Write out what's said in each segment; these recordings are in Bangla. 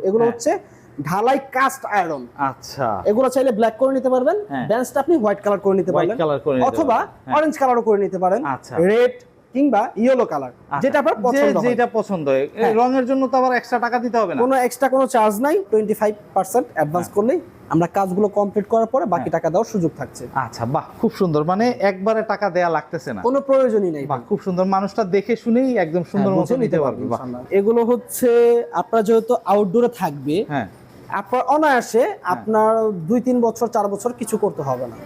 এগুলো হচ্ছে ঢালাই কাস্ট আয়রন। আচ্ছা, এগুলো চাইলে ব্ল্যাক করে নিতে পারবেন, বেঞ্চটা আপনি হোয়াইট কালার করে নিতে পারবেন, অথবা অরেঞ্জ কালারও করে নিতে পারেন, রেড কিংবা ইয়েলো কালার, যেটা আপনার পছন্দ হয়। যেটা পছন্দ হয়। রঙের জন্য তো আবার এক্সট্রা টাকা দিতে হবে না? কোনো এক্সট্রা কোনো চার্জ নাই, 25% অ্যাডভান্স করলেই আমরা কাজগুলো কমপ্লিট করার পরে বাকি টাকা দেওয়ার সুযোগ থাকছে। আচ্ছা, বাহ, খুব সুন্দর। মানে একবারে টাকা দেয়া লাগতেছে না, কোনো প্রয়োজনই নেই। বাহ, খুব সুন্দর। মানুষটা দেখে শুনেই একদম সুন্দর মতো নিতে পারবে। এগুলো হচ্ছে আপনার যেহেতু আউটডোরে থাকবে, আপনার অনায়াসে আপনার 2-3 বছর 4 বছর কিছু করতে হবে না,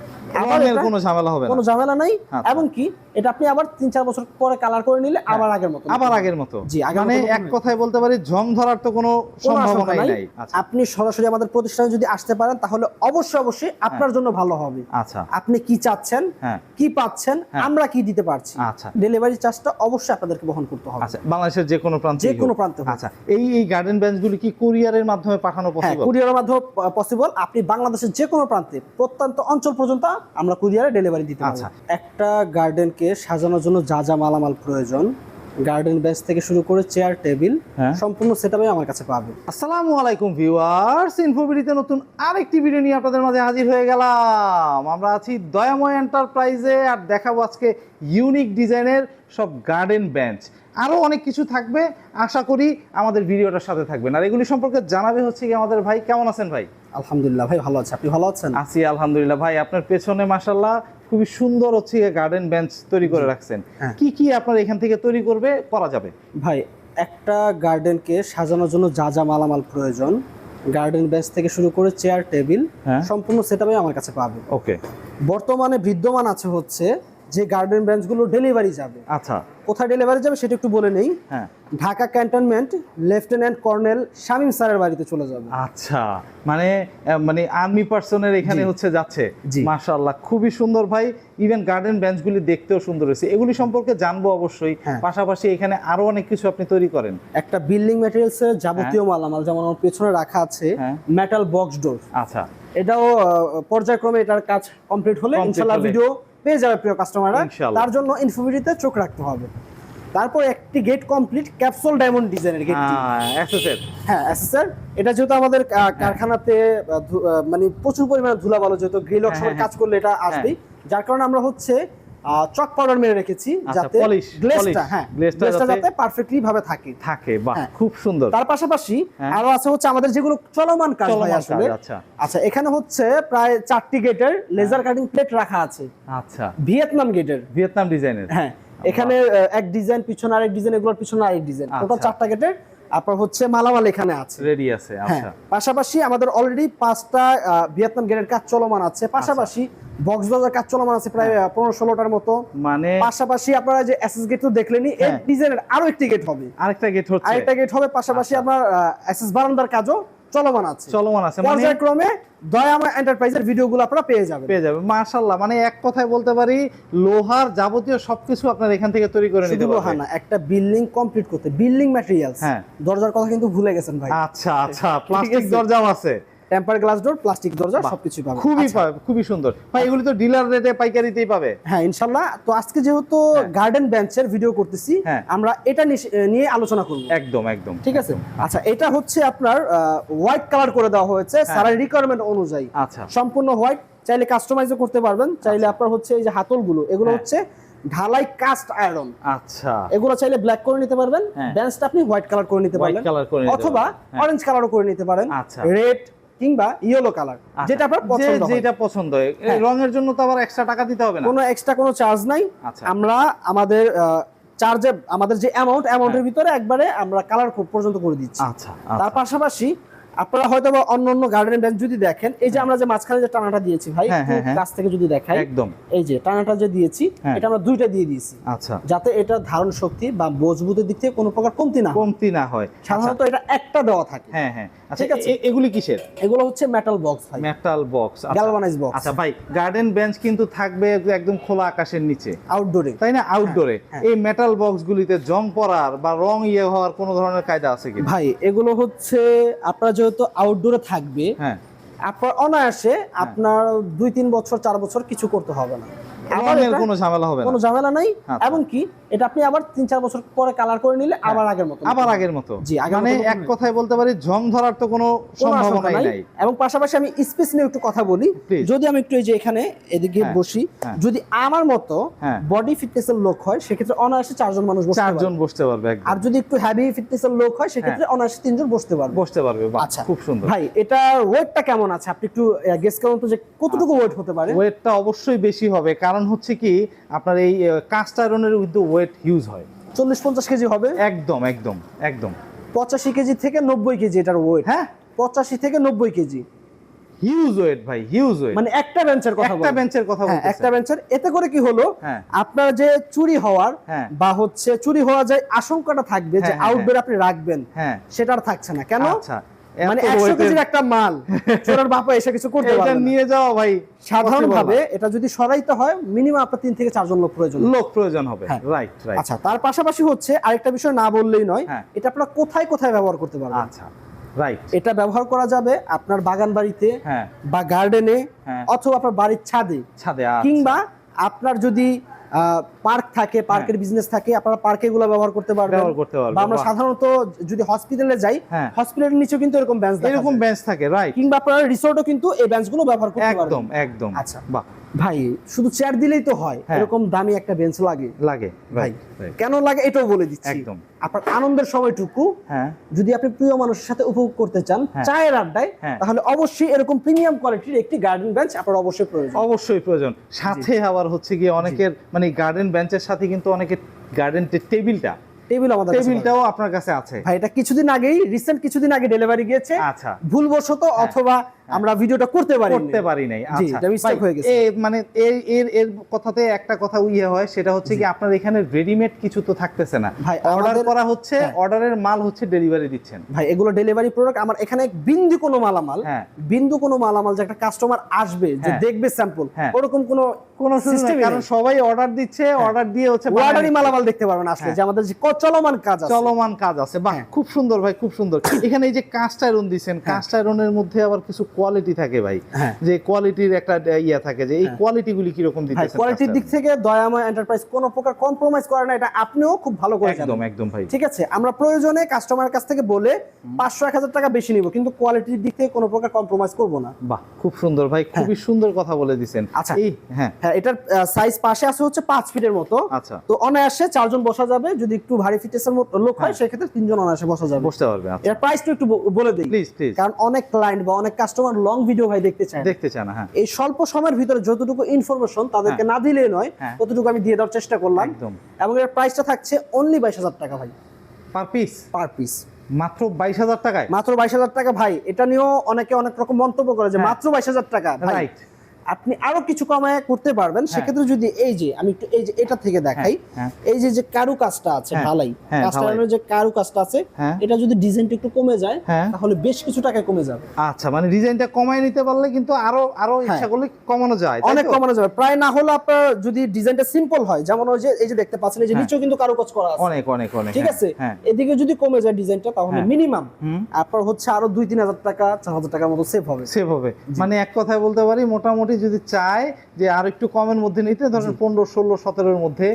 কোনো ঝামেলা হবে না, কোনো ঝামেলা নাই। এবং কি এটা আপনি আবার 3-4 বছর পরে কালার করে নিলে আবার আগের মতো। জি, মানে এক কথায় বলতে পারি জং ধরার তো কোনো সম্ভাবনা নাই। আপনি সরাসরি আমাদের প্রতিষ্ঠানে যদি আসতে পারেন তাহলে অবশ্যই আপনার জন্য ভালো হবে। আচ্ছা, আপনি কি চাচ্ছেন, কি পাচ্ছেন, আমরা কি দিতে পারছি, আচ্ছা, ডেলিভারি চার্জটা অবশ্যই আপনাদেরকে বহন করতে হবে। আচ্ছা, বাংলাদেশের যে কোনো প্রান্তে। আচ্ছা, এই গার্ডেন বেঞ্চগুলি কি কুরিয়ারের মাধ্যমে পাঠানো পসিবল? কুরিয়ারের মাধ্যমে পসিবল। আপনি বাংলাদেশের যে কোনো প্রান্তে, প্রত্যন্ত অঞ্চল পর্যন্ত আমরা কুরিয়ারে ডেলিভারি দিতে পারবো। একটা গার্ডেনকে সাজানোর জন্য যা যা মালামাল প্রয়োজন, গার্ডেন বেঞ্চ থেকে শুরু করে চেয়ার টেবিল, সম্পূর্ণ সেটআপই আমার কাছে পাবে। আসসালামু আলাইকুম ভিউয়ার্স, ইনফোবিডিতে নতুন আরেকটি ভিডিও নিয়ে আপনাদের মাঝে হাজির হয়ে গেলাম। আমরা আছি দয়াময় এন্টারপ্রাইজে, আর দেখাবো আজকে ইউনিক ডিজাইনের সব গার্ডেন বেঞ্চ। আরো অনেক কিছু থাকবে, আশা করি আমাদের ভিডিওটার সাথে থাকবেন। আর এগুলি সম্পর্কে জানাবে হচ্ছে কি আমাদের ভাই। কেমন আছেন ভাই? আলহামদুলিল্লাহ ভাই, ভালো আছি। আপনি ভালো আছেন? আছি আলহামদুলিল্লাহ। ভাই, আপনার পেছনে মাশাআল্লাহ খুবই সুন্দর হচ্ছে গার্ডেন বেঞ্চ তৈরি করে রাখছেন। কি কি আপনার এখান থেকে তৈরি করা যাবে? ভাই, একটা গার্ডেনকে সাজানোর জন্য যা যা মালামাল প্রয়োজন, গার্ডেন বেঞ্চ থেকে শুরু করে চেয়ার টেবিল, সম্পূর্ণ সেটআপই আমার কাছে পাবে। ওকে। বর্তমানে বিদ্যমান আছে হচ্ছে যে গার্ডেন বেঞ্চগুলো ডেলিভারি যাবে। আচ্ছা, কোথায় ডেলিভারি যাবে সেটা একটু বলে নেই। Dhaka cantonment lieutenant colonel Shamim স্যারের বাড়িতে চলে যাবে। আচ্ছা, মানে আর্মি পার্সনের এখানে হচ্ছে যাচ্ছে। মাশাআল্লাহ, খুবই সুন্দর ভাই। ইভেন গার্ডেন বেঞ্চগুলি দেখতেও সুন্দর হয়েছে, এগুলি সম্পর্কে জানবো অবশ্যই। পাশাপাশি এখানে আরো অনেক কিছু আপনি তৈরি করেন। একটা বিল্ডিং ম্যাটেরিয়ালস এর যাবতীয় মালামাল, যেমন আমার পেছনে রাখা আছে মেটাল বক্স ডোর। আচ্ছা, এটাও পর্যায়ক্রমে এটার কাজ কমপ্লিট হলে ইনশাআল্লাহ ভিডিও পেয়ে যাবে প্রিয় কাস্টমাররা। তার জন্য ইনফোভিডিওতে চোখ রাখতে হবে। তারপর একটি গেট কমপ্লিট ক্যাপসুল ডায়মন্ড ডিজাইনের গেট। এসএসআর। এটা যেহেতু আমাদের কারখানাতে মানে প্রচুর পরিমাণে ধুলাবালু, যেহেতু গ্রিল ওয়ার্কশপের কাজ করলে এটা আসবেই, যার কারণে আমরা হচ্ছে চক পাউডার মেরে রেখেছি যাতে গ্লেজটা যাতে পারফেক্টলি ভাবে থাকে। বাহ, খুব সুন্দর। তার পাশাপাশি আরো আছে হচ্ছে আমাদের যেগুলো চলমান কাজ হয় আসলে। আচ্ছা, এখানে হচ্ছে প্রায় 4টি গেটের লেজার কাটিং প্লেট রাখা আছে। আচ্ছা, ভিয়েতনাম ডিজাইনের। এখানে এক ডিজাইন, পিছনে আরেক ডিজাইন, এগুলোর পিছনে আরেক ডিজাইন, টোটাল 4টা গেটের আপনার হচ্ছে মালামাল এখানে আছে, রেডি আছে। আচ্ছা, পাশাপাশি আমাদের অলরেডি 5টা ভিয়েতনাম গেটের কাজ চলমান আছে। পাশাপাশি বক্স দরজার কাজ চলমান আছে প্রায় 15-16টার মতো। মানে পাশাপাশি আপনারা যে এসএস গেট তো দেখলেনই, এই ডিজাইনের আরো একটি গেট হবে, আরেকটা গেট হবে। পাশাপাশি আপনার এসএস বারান্দার কাজও চলমান আছে। পর্যায়ক্রমে দয়াময় এন্টারপ্রাইজের ভিডিওগুলো আপনারা পেয়ে যাবেন। মাশাআল্লাহ, মানে এক কথায় বলতে পারি লোহার যাবতীয় সবকিছু আপনারা এখান থেকে তৈরি করে নিতে পারবেন। না, একটা বিল্ডিং কমপ্লিট করতে বিল্ডিং ম্যাটেরিয়ালস, দরজার কথা কিন্তু ভুলে গেছেন ভাই। আচ্ছা, প্লাস্টিক দরজাও আছে, টেম্পার গ্লাস ডোর, প্লাস্টিক দরজা সবকিছু পাবে। খুবই সুন্দর ভাই। এগুলি তো ডিলার রেটে পাইকারিতেই পাবে। ইনশাআল্লাহ। তো আজকে যেহেতু গার্ডেন বেঞ্চের ভিডিও করতেছি, আমরা এটা নিয়ে আলোচনা করব। একদম ঠিক আছে। আচ্ছা, এটা হচ্ছে আপনার হোয়াইট কালার করে দেওয়া হয়েছে স্যারের রিকোয়ারমেন্ট অনুযায়ী। আচ্ছা, সম্পূর্ণ হোয়াইট। চাইলে কাস্টমাইজও করতে পারবেন, চাইলে আপনার হচ্ছে এই যে হাতলগুলো, এগুলো হচ্ছে ঢালাই কাস্ট আয়রন। আচ্ছা, এগুলো চাইলে ব্ল্যাক করে নিতে পারবেন, বেঞ্চটা আপনি হোয়াইট কালার করে নিতে পারবেন, অথবা অরেঞ্জ কালারও করে নিতে পারেন, রেড কিংবা ইয়েলো কালার, যেটা আপনার পছন্দ হয়। রঙের জন্য তো আবার এক্সট্রা টাকা দিতে হবে না, কোনো এক্সট্রা কোনো চার্জ নাই। আমরা আমাদের আমাদের যে অ্যামাউন্টের ভিতরে একবারে আমরা কালার পর্যন্ত করে দিচ্ছি। আচ্ছা, তার পাশাপাশি আপনারা হয়তো অন্য গার্ডেন বেঞ্চ যদি দেখেন, এই যে আমরা যে মাঝখানে যে টানাটা দিয়েছি ভাই, কাছ থেকে যদি দেখাই, একদম এই যে টানাটা যে দিয়েছি, এটা আমরা দুইটা দিয়ে দিয়েছি। আচ্ছা, যাতে এটা ধারণ শক্তি বা মজবুতের দিক থেকে কোনো প্রকার কমতি না হয়। সাধারণত এটা একটা দেওয়া থাকে। আচ্ছা, এগুলি কিসের? এগুলো হচ্ছে মেটাল বক্স ভাই, মেটাল বক্স, গ্যালভানাইজ বক্স। আচ্ছা ভাই, গার্ডেন বেঞ্চ কিন্তু থাকবে একদম খোলা আকাশের নিচে, আউটডোরে, তাই না? আউটডোরে এই মেটাল বক্স গুলিতে জং পড়ার বা রং হওয়ার কোনো ধরনের কায়দা আছে কি ভাই? এগুলো হচ্ছে আপনারা যেহেতু আউটডোরে থাকবে, আপনার অনায়াসে আপনার 2-3 বছর 4 বছর কিছু করতে হবে না, কোনো ঝামেলা হবে না, কোনো ঝামেলা নাই। এবং কি এটা আপনি আবার 3-4 বছর পরে কালার করে নিলে আবার আগের মতো জি মানে এক কথায় বলতে পারি জং ধরার তো কোনো সম্ভাবনা নাই। এবং পাশাপাশি আমি স্পেস নিয়ে একটু কথা বলি, যদি আমি একটু এই যে এখানে এদিকে বসি, যদি আমার মতো বডি ফিটনেসের লোক হয় সেক্ষেত্রে অনায়াসে 4 জন মানুষ বসতে পারবে আর যদি একটু হেভি ফিটনেসের লোক হয় সেক্ষেত্রে অনায়াসে 3 জন বসতে পারবে। আচ্ছা খুব সুন্দর ভাই এটা ওয়েটটা কেমন আছে আপনি একটু গেস করুন তো যে কতটুকু ওয়েট হতে পারে? ওয়েটটা অবশ্যই বেশি হবে, কারণ হচ্ছে কি আপনার এই কাস্ট আয়রনের কিন্তু ওয়েট হিউজ হয়, 40-50 কেজি হবে। একদম 85 কেজি থেকে 90 কেজি এটার ওয়েট। 85 থেকে 90 কেজি হিউজ ওয়েট ভাই, হিউজ ওয়েট। মানে একটা বেঞ্চের কথা বলতেছেন, একটা বেঞ্চের। এতে করে কি হলো, আপনার যে চুরি হওয়ার বা হচ্ছে চুরি হওয়া যায় আশঙ্কাটা থাকবে যে আউটডোর আপনি রাখবেন, সেটা আর থাকছে না। কেন? মানে 100 কেজির একটা মাল চোরের বাপা এসে কিছু করতে পারবে না, এটা নিয়ে যাওয়া ভাই সাধারণভাবে এটা যদি সরাইতে হয় মিনিমাম আপনার 3 থেকে 4 জন লোক প্রয়োজন হবে। রাইট। আচ্ছা, তার পাশাপাশি হচ্ছে আরেকটা বিষয় না বললেই নয়, এটা আপনারা কোথায় কোথায় ব্যবহার করতে পারবেন। আচ্ছা রাইট, এটা ব্যবহার করা যাবে আপনার বাগান বাড়িতে বা গার্ডেনে, অথবা আপনার বাড়ির ছাদে, কিংবা আপনার যদি পার্ক থাকে, পার্কের বিজনেস থাকে, আপনারা পার্কে এগুলো ব্যবহার করতে পারবেন। বা আমরা সাধারণত যদি হসপিটালে যাই, হসপিটালের নিচেও কিন্তু এরকম বেঞ্চ থাকে, রাইট। কিংবা আপনারা রিসোর্টও কিন্তু এই বেঞ্চগুলো ব্যবহার করতে পারবেন। একদম। আচ্ছা বাহ ভাই, শুধু চেয়ার দিলেই তো হয়, এরকম দামি একটা বেঞ্চ লাগে ভাই। কেন লাগে এটাও বলে দিচ্ছি। আপনার আনন্দের সময়টুকু যদি আপনি প্রিয় মানুষের সাথে উপভোগ করতে চান চায়ের আড্ডায়, তাহলে অবশ্যই এরকম প্রিমিয়াম কোয়ালিটির একটি গার্ডেন বেঞ্চ আপনার অবশ্যই প্রয়োজন। সাথে আবার হচ্ছে গিয়ে অনেকের মানে গার্ডেন বেঞ্চের সাথে কিন্তু অনেকের গার্ডেন টেবিলটাও আপনার কাছে আছে ভাই। এটা রিসেন্ট কিছুদিন আগে ডেলিভারি গিয়েছে। আচ্ছা, ভুলবশত অথবা আমরা ভিডিওটা করতে পারি নাই। আচ্ছা, মিস্টেক হয়ে গেছে। মানে এর কথাতে একটা কথা হয়, সেটা হচ্ছে কি আপনার এখানে রেডিমেড কিছু তো থাকতেছে না ভাই, অর্ডার করা হচ্ছে, অর্ডারের মাল হচ্ছে ডেলিভারি দিচ্ছেন ভাই। এগুলো ডেলিভারি প্রোডাক্ট। আমার এখানে বিন্দু কোনো মালামাল যে একটা কাস্টমার আসবে যে দেখবে স্যাম্পল, ওরকম কোনো সিস্টেম নেই। কারণ সবাই অর্ডার দিচ্ছে, অর্ডার দিয়ে হচ্ছে অর্ডারই মালামাল দেখতে পারবেন আসলে, যে আমাদের যে চলমান কাজ আছে। বাহ, খুব সুন্দর ভাই, খুব সুন্দর। এখানে এই যে কাস্ট আয়রন দিবেন, কাস্ট আয়রনের মধ্যে আবার কিছু কোয়ালিটি থাকে ভাই, যে কোয়ালিটির একটা থাকে, যে এই কোয়ালিটিগুলি কি রকম দিতেছেন? কোয়ালিটির দিক থেকে দয়াময় এন্টারপ্রাইজ কোনো প্রকার কম্প্রোমাইজ করে না, এটা আপনিও খুব ভালো করে জানেন। একদম ভাই, ঠিক আছে। আমরা প্রয়োজনে কাস্টমারের কাছ থেকে বলে 500-1000 টাকা বেশি নিব, কিন্তু কোয়ালিটির দিক থেকে কোনো প্রকার কম্প্রোমাইজ করব না। বাহ, খুব সুন্দর ভাই, খুবই সুন্দর কথা বলে দিবেন। আচ্ছা, এটার সাইজ পাশে আছে হচ্ছে 5 ফিটের মতো। আচ্ছা, তো অনায়াসে 4 জন বসা যাবে। যদি একটু ভারী ফিটনেসের লোক হয় সেক্ষেত্রে 3 জন অনায়াসে বসতে পারবে। এর প্রাইসটা একটু বলে দেই প্লিজ, কারণ অনেক ক্লায়েন্ট বা অনেক কাস্টমার লং ভিডিও ভাই দেখতে চায়। এই স্বল্প সময়ের ভিতরে যতটুকু ইনফরমেশন তাদেরকে না দিলেই নয়, ততটুকু আমি দিয়ে দেওয়ার চেষ্টা করলাম। এবং এর প্রাইসটা থাকছে অনলি 22,000 টাকা ভাই, পার পিস। মাত্র 22,000 টাকায়? মাত্র 22,000 টাকা ভাই। এটা নিয়েও অনেকে অনেক রকম মন্তব্য করে যে মাত্র 22,000 টাকা ভাই, আপনি আরো কিছু কমায় করতে পারবেন। সেক্ষেত্রে যদি এই যে আমি একটু এই যে এটা থেকে দেখাই, এই যে কারু কাজটা আছে ঢালাই, কাস্টমারের যে কারু কাজটা আছে, এটা যদি ডিজাইনটা একটু কমে যায় তাহলে বেশ কিছু টাকা কমে যাবে। আচ্ছা, মানে ডিজাইনটা কমায় নিতে পারলে কিন্তু আরো ইচ্ছা করলে কমানো যায়, অনেক কমানো যাবে। প্রায় না হলে আপনার যদি ডিজাইনটা সিম্পল হয়, যেমন ওই যে এই যে দেখতে পাচ্ছেন এই যে নিচেও কিন্তু কারু কাজ করা আছে অনেক, ঠিক আছে। এদিকে যদি কমে যায় ডিজাইনটা, তাহলে মিনিমাম আপনার হচ্ছে আরো 2-3,000 টাকা 4,000 টাকার মতো সেভ হবে। মানে এক কথায় বলতে পারি মোটামুটি যদি চায় যে আর একটু কমের মধ্যে নিতে, ধরেন 15, 16, 17 এর মধ্যে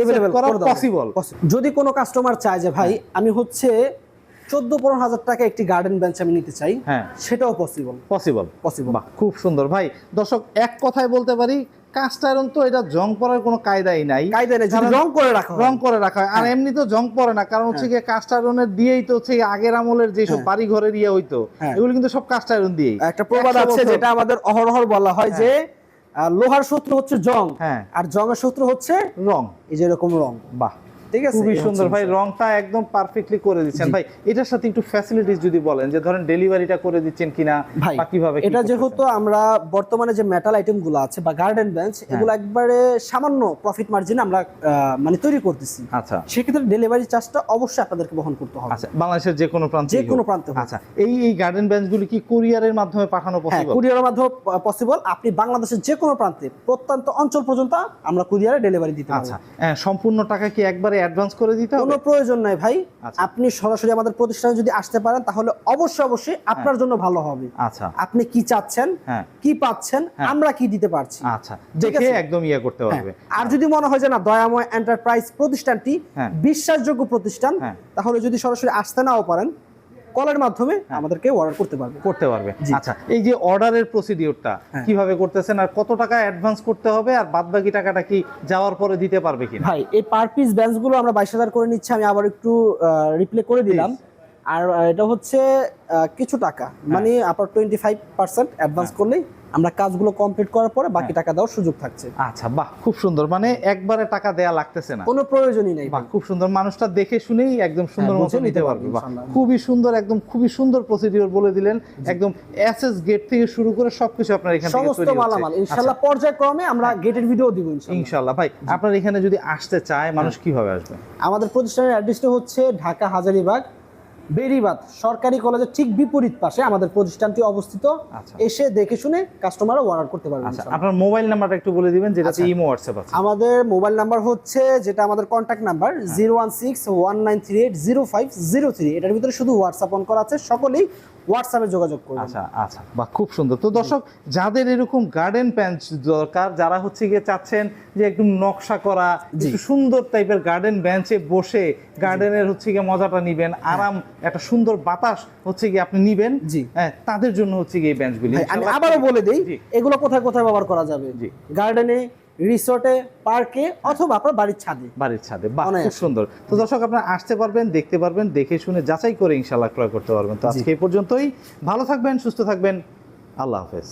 अवेलेबल করা পসিবল। যদি কোনো কাস্টমার চায় যে ভাই আমি হচ্ছে 14-15,000 টাকা একটি গার্ডেন বেঞ্চ আমি নিতে চাই, সেটাও পসিবল। বাহ, খুব সুন্দর ভাই। দর্শক, এক কথায় বলতে পারি কাস্ট আয়রন তো এটা জং পড়ার কোনো কায়দাই নাই, যদি রং করে রাখা হয়। আর এমনি তো জং পড়ে না, কারণ হচ্ছে গিয়ে কাস্ট আয়রনের দিয়েই তো হচ্ছে আগের আমলের যেসব বাড়ি ঘরের হইতো, এগুলো কিন্তু সব কাস্ট আয়রন দিয়েই। একটা প্রবাদ আছে যেটা আমাদের অহরহ বলা হয় যে লোহার শত্রু হচ্ছে জং, আর জংয়ের শত্রু হচ্ছে রং। এই যে এরকম রং। বাহ, ঠিক আছে, খুবই সুন্দর ভাই, রংটা একদম পারফেক্টলি করে দিচ্ছেন ভাই। এটার সাথে একটু ফ্যাসিলিটিস যদি বলেন, যে ধরেন ডেলিভারিটা করে দিচ্ছেন কিনা বা কিভাবে? এটা যেহেতু আমরা বর্তমানে যে মেটাল আইটেমগুলো আছে বা গার্ডেন বেঞ্চ, এগুলো একবারে সামান্য প্রফিট মার্জিনে আমরা মানে তৈরি করতেছি। আচ্ছা, সেক্ষেত্রে ডেলিভারি চার্জটা অবশ্যই আপনাদেরকে বহন করতে হবে। আচ্ছা, বাংলাদেশের যে কোনো প্রান্তে। আচ্ছা, এই গার্ডেন বেঞ্চগুলো কি কুরিয়ারের মাধ্যমে পাঠানো পসিবল? কুরিয়ারের মাধ্যমে পসিবল। আপনি বাংলাদেশের যে কোনো প্রান্তে, প্রত্যন্ত অঞ্চল পর্যন্ত আমরা কুরিয়ারে ডেলিভারি দিতে পারবো। আচ্ছা, সম্পূর্ণ টাকা কি একবারে অ্যাডভান্স করে দিতে হবে? কোনো প্রয়োজন নাই ভাই, আচ্ছা। আপনি সরাসরি আমাদের প্রতিষ্ঠানে যদি আসতে পারেন তাহলে অবশ্যই আপনার জন্য ভালো হবে। আচ্ছা, আপনি কি চাচ্ছেন, হ্যাঁ, কি পাচ্ছেন, হ্যাঁ। আমরা কি দিতে পারছি, আচ্ছা, দেখে আছে? একদম ইয়ে করতে হ্যাঁ। পারবে। আর যদি মনে হয় যে না দয়াময় এন্টারপ্রাইজ প্রতিষ্ঠানটি হ্যাঁ। বিশ্বাসযোগ্য প্রতিষ্ঠান, হ্যাঁ। তাহলে যদি সরাসরি আসতে নাও পারেন কলের মাধ্যমে আমাদেরকে অর্ডার করতে পারবে। জি। আচ্ছা, এই যে অর্ডারের প্রসিডিওরটা হ্যাঁ। কিভাবে করতেছেন আর কত টাকা অ্যাডভান্স করতে হবে আর বাদ বাকি টাকাটা কি যাওয়ার পরে দিতে পারবে কিনা? ভাই এই পার পিস ব্যান্স গুলো আমরা 22,000 করে নিচ্ছি, আমি আবার একটু রিপ্লে করে দিলাম। আর এটা হচ্ছে কিছু টাকা, মানে আপনার 25% অ্যাডভান্স করলেই আমরা কাজগুলো কমপ্লিট করার পরে বাকি টাকা দেওয়ার সুযোগ থাকছে। আচ্ছা, বাহ, খুব সুন্দর, মানে একবারে টাকা দেয়া লাগতেছে না, কোনো প্রয়োজনই নেই। বাহ, খুব সুন্দর, মানুষটা দেখে শুনেই একদম সুন্দর মতো বুঝে নিতে নিতে পারবে। পারবে, বাহ, ইনশাআল্লাহ। খুবই সুন্দর, একদম খুবই সুন্দর প্রসিডিওর বলে দিলেন, একদম এসএস গেট থেকে শুরু করে সবকিছু আপনার এখান থেকে সমস্ত তৈরি হচ্ছে। মালামাল ইনশাআল্লাহ পর্যায়ক্রমে আমরা গেটের ভিডিও দিব ইনশাআল্লাহ। ইনশাআল্লাহ। ভাই, আপনার এখানে যদি আসতে চায় মানুষ কিভাবে আসবে? আমাদের প্রতিষ্ঠানের অ্যাড্রেসটা হচ্ছে ঢাকা হাজারীবাগ বেরিবাদ সরকারি কলেজের ঠিক বিপরীত পাশে আমাদের প্রতিষ্ঠানটি অবস্থিত। আচ্ছা। এসে দেখে শুনে কাস্টমাররা অর্ডার করতে পারবে। আচ্ছা, আপনার মোবাইল নাম্বারটা একটু বলে দিবেন, যেটাতে আচ্ছা। ইমো হোয়াটসঅ্যাপ আছে। আমাদের মোবাইল নাম্বার হচ্ছে, যেটা আমাদের কন্ট্যাক্ট নাম্বার 01619380503। এটার ভিতরে শুধু হোয়াটসঅ্যাপ অন করা আছে, সকলেই হোয়াটসঅ্যাপে যোগাযোগ করবেন। আচ্ছা, আচ্ছা, বাহ, খুব সুন্দর। তো দর্শক, যাদের এরকম গার্ডেন প্যান্ট দরকার, যারা হচ্ছে গিয়ে চাচ্ছেন যে একদম নকশা করা একটু সুন্দর টাইপের গার্ডেন বেঞ্চে বসে গার্ডেনের হচ্ছে গিয়ে মজাটা নিবেন, আরাম একটা সুন্দর বাতাস হচ্ছে গিয়ে আপনি নিবেন, জি। হ্যাঁ, তাদের জন্য হচ্ছে গিয়ে এই বেঞ্চগুলি। আমি আবারও বলে দিই জি। এগুলো কোথায় কোথায় ব্যবহার করা যাবে। জি। গার্ডেনে, রিসোর্টে, পার্কে অথবা আপনার বাড়ির ছাদে। বাড়ির ছাদে, বাহ, অনেক খুব সুন্দর। তো দর্শক, আপনারা আসতে পারবেন, দেখতে পারবেন, দেখে শুনে যাচাই করে ইনশাআল্লাহ ক্রয় করতে পারবেন। তো আজকে এই পর্যন্তই, ভালো থাকবেন, সুস্থ থাকবেন, আল্লাহ হাফেজ।